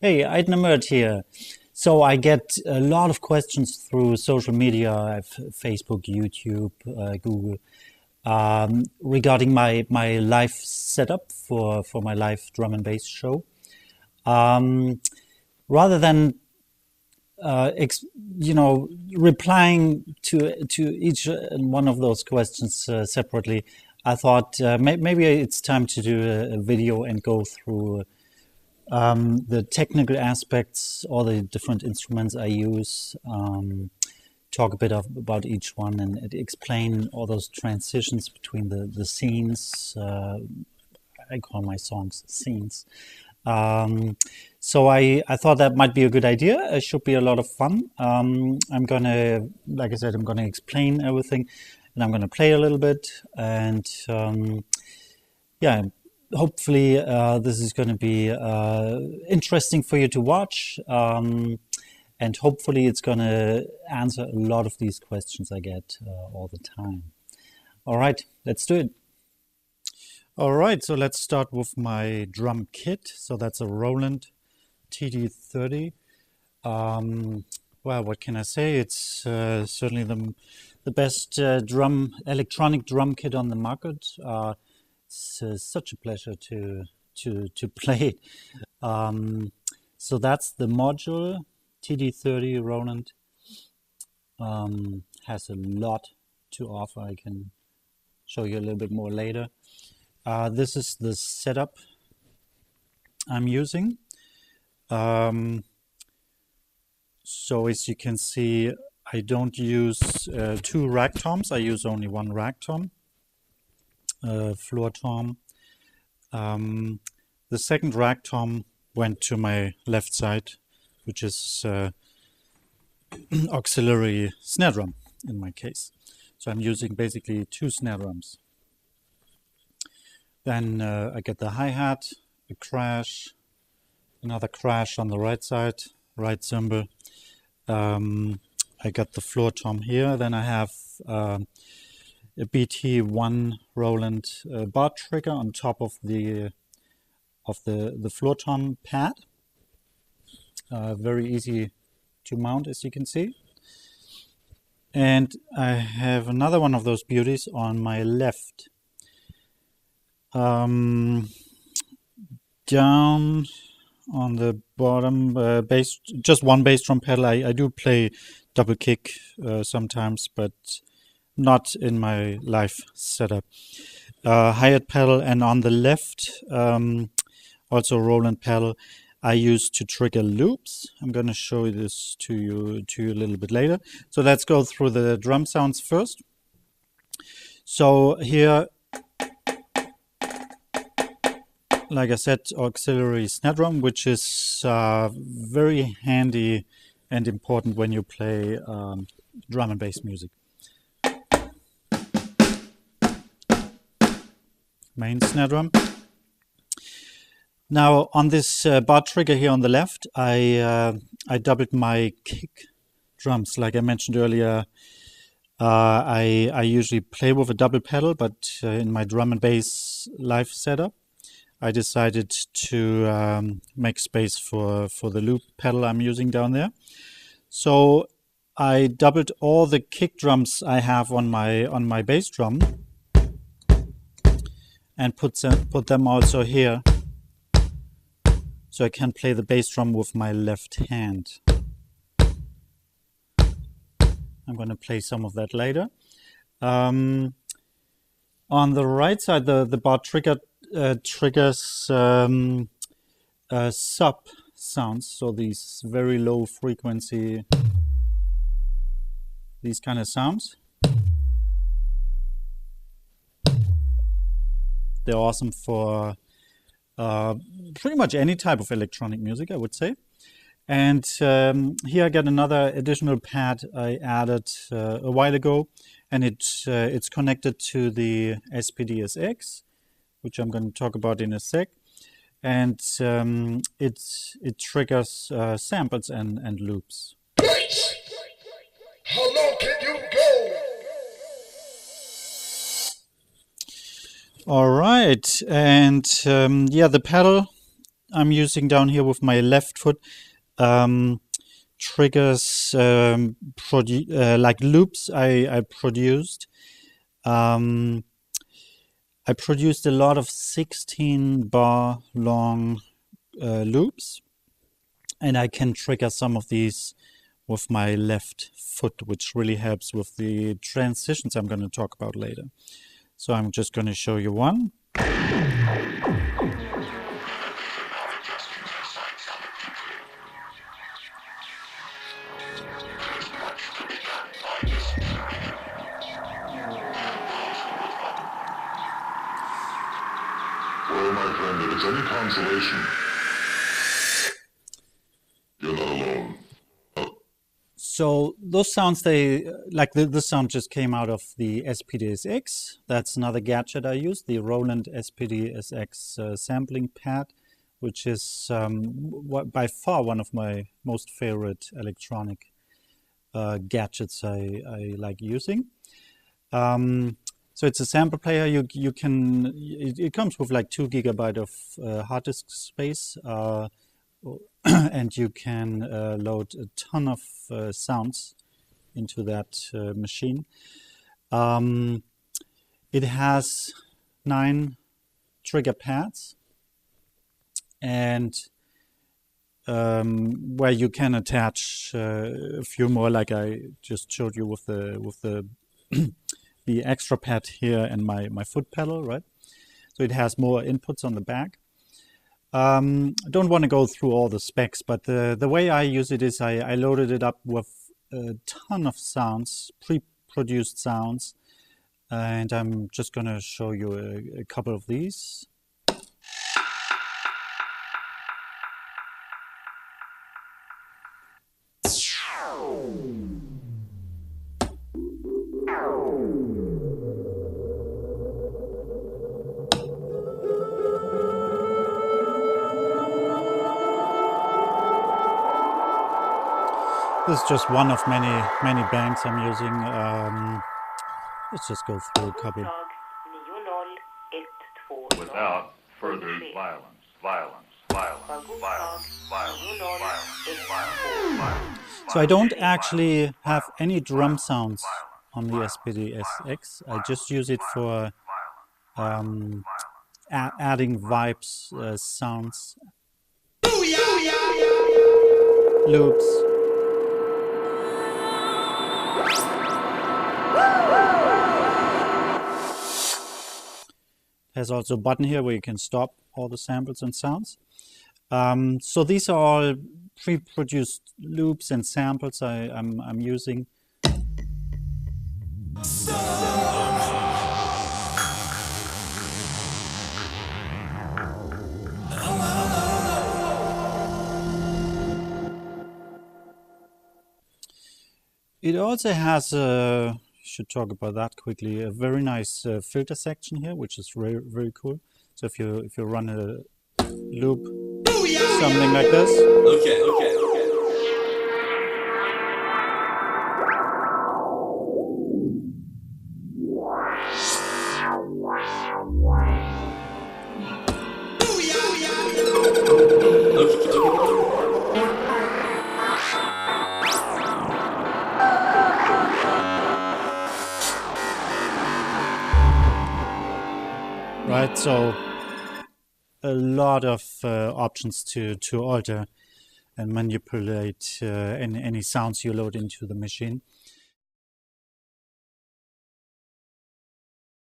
Hey, Ydna Murd here. So I get a lot of questions through social media, I have Facebook, YouTube, Google, regarding my live setup for my live drum and bass show. Rather than replying to each one of those questions separately, I thought maybe it's time to do a video and go through the technical aspects, all the different instruments I use, talk a bit about each one and explain all those transitions between the scenes. I call my songs scenes. So I thought that might be a good idea. It should be a lot of fun. I'm gonna, like I said, I'm gonna explain everything and I'm gonna play a little bit and yeah, hopefully this is going to be interesting for you to watch, and hopefully it's going to answer a lot of these questions I get all the time. All right, let's do it. All right, so let's start with my drum kit. So that's a Roland TD30. Well, what can I say? It's certainly the best electronic drum kit on the market. It's such a pleasure to play it. So that's the module. TD30 Roland has a lot to offer. I can show you a little bit more later. This is the setup I'm using. So as you can see, I don't use two rack toms. I use only one rack tom. Floor tom. The second rack tom went to my left side, which is auxiliary snare drum in my case. So I'm using basically two snare drums. Then I get the hi-hat, a crash, another crash on the right side, right cymbal. I got the floor tom here. Then I have a BT1 Roland bar trigger on top of the floor tom pad. Very easy to mount, as you can see. And I have another one of those beauties on my left. Down on the bottom bass, just one bass drum pedal. I do play double kick sometimes, but not in my live setup. Hi-hat pedal, and on the left, also Roland pedal, I use to trigger loops. I'm going to show this to you a little bit later. So let's go through the drum sounds first. So here, like I said, auxiliary snare drum, which is very handy and important when you play drum and bass music. Main snare drum. Now on this bar trigger here on the left, I doubled my kick drums. Like I mentioned earlier, I usually play with a double pedal, but in my drum and bass live setup, I decided to make space for the loop pedal I'm using down there. So I doubled all the kick drums I have on my bass drum and put them also here, so I can play the bass drum with my left hand. I'm going to play some of that later. On the right side, the bar trigger triggers sub sounds, so these very low frequency, these kind of sounds. They're awesome for pretty much any type of electronic music, I would say. And here I get another additional pad I added a while ago, and it's connected to the SPD-SX, which I'm going to talk about in a sec. And it triggers samples and loops. How low can you go? All right, and yeah, the pedal I'm using down here with my left foot triggers like loops I produced. I produced a lot of 16 bar long loops, and I can trigger some of these with my left foot, which really helps with the transitions I'm going to talk about later. So I'm just going to show you one. Well, my friend, if it's any consolation, you're not alone. So those sounds, they like the sound just came out of the SPD-SX. That's another gadget I use, the Roland SPD-SX sampling pad, which is by far one of my most favorite electronic gadgets I like using. So it's a sample player. You can it comes with like 2 GB of hard disk space, and you can load a ton of sounds into that machine. It has 9 trigger pads, and where you can attach a few more, like I just showed you with the the extra pad here and my foot pedal, right? So it has more inputs on the back. I don't want to go through all the specs, but the way I use it is I loaded it up with a ton of sounds, pre-produced sounds, and I'm just going to show you a couple of these. This is just one of many banks I'm using. Let's just go through a couple. Without further violence. So I don't actually have any drum sounds on the SPD-SX. I just use it for adding vibes, sounds, loops. There's also a button here where you can stop all the samples and sounds. So these are all pre-produced loops and samples I'm using. It also has a, should talk about that quickly, a very nice filter section here, which is very, very cool. So if you run a loop, something like this. Okay. Right, so a lot of options to alter and manipulate any sounds you load into the machine.